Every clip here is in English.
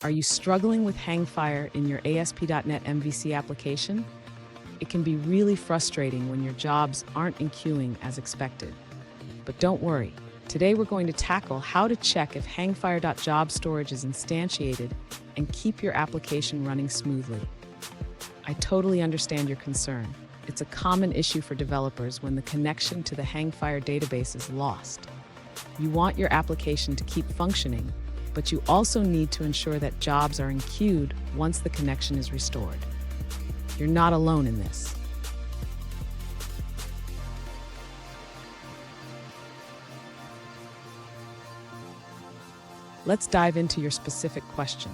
Are you struggling with HangFire in your ASP.NET MVC application? It can be really frustrating when your jobs aren't in queuing as expected. But don't worry, today we're going to tackle how to check if HangFire.JobStorage is instantiated and keep your application running smoothly. I totally understand your concern. It's a common issue for developers when the connection to the HangFire database is lost. You want your application to keep functioning, but you also need to ensure that jobs are queued once the connection is restored. You're not alone in this. Let's dive into your specific question.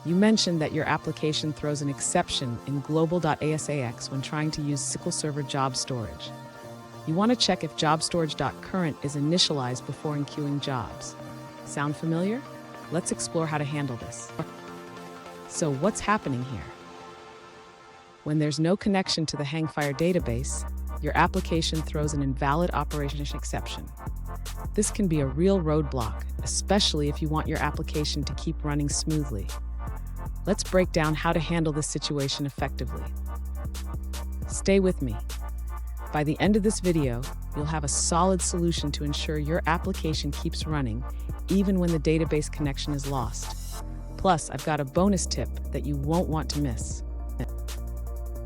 You mentioned that your application throws an exception in global.asax when trying to use SQL Server JobStorage. You want to check if JobStorage.current is initialized before queuing jobs. Sound familiar? Let's explore how to handle this. So what's happening here? When there's no connection to the HangFire database, your application throws an invalid operation exception. This can be a real roadblock, especially if you want your application to keep running smoothly. Let's break down how to handle this situation effectively. Stay with me. By the end of this video, you'll have a solid solution to ensure your application keeps running, even when the database connection is lost. Plus, I've got a bonus tip that you won't want to miss.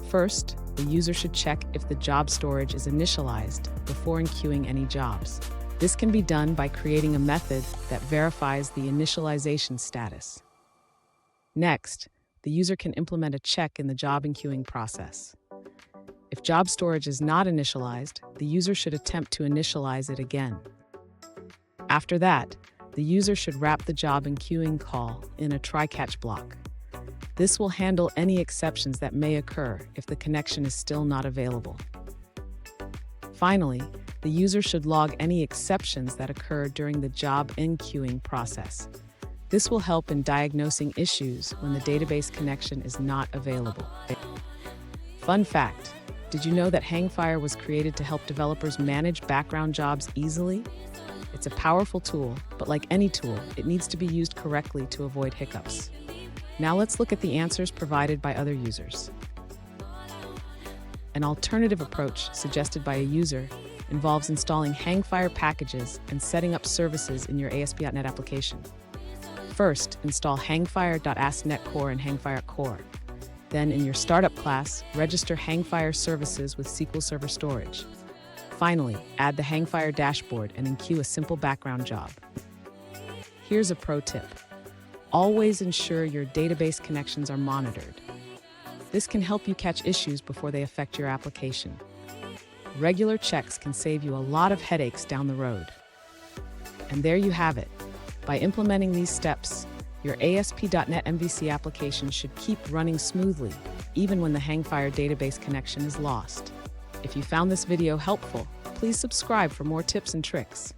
First, the user should check if the job storage is initialized before queuing any jobs. This can be done by creating a method that verifies the initialization status. Next, the user can implement a check in the job queuing process. If job storage is not initialized, the user should attempt to initialize it again. After that, the user should wrap the job queuing call in a try-catch block. This will handle any exceptions that may occur if the connection is still not available. Finally, the user should log any exceptions that occur during the job queuing process. This will help in diagnosing issues when the database connection is not available. Fun fact, did you know that HangFire was created to help developers manage background jobs easily? It's a powerful tool, but like any tool, it needs to be used correctly to avoid hiccups. Now let's look at the answers provided by other users. An alternative approach suggested by a user involves installing HangFire packages and setting up services in your ASP.NET application. First, install HangFire.ASP.NET Core and HangFire Core. Then, in your startup class, register HangFire services with SQL Server Storage. Finally, add the HangFire dashboard and queue a simple background job. Here's a pro tip. Always ensure your database connections are monitored. This can help you catch issues before they affect your application. Regular checks can save you a lot of headaches down the road. And there you have it. By implementing these steps, your ASP.NET MVC application should keep running smoothly, even when the HangFire database connection is lost. If you found this video helpful, please subscribe for more tips and tricks.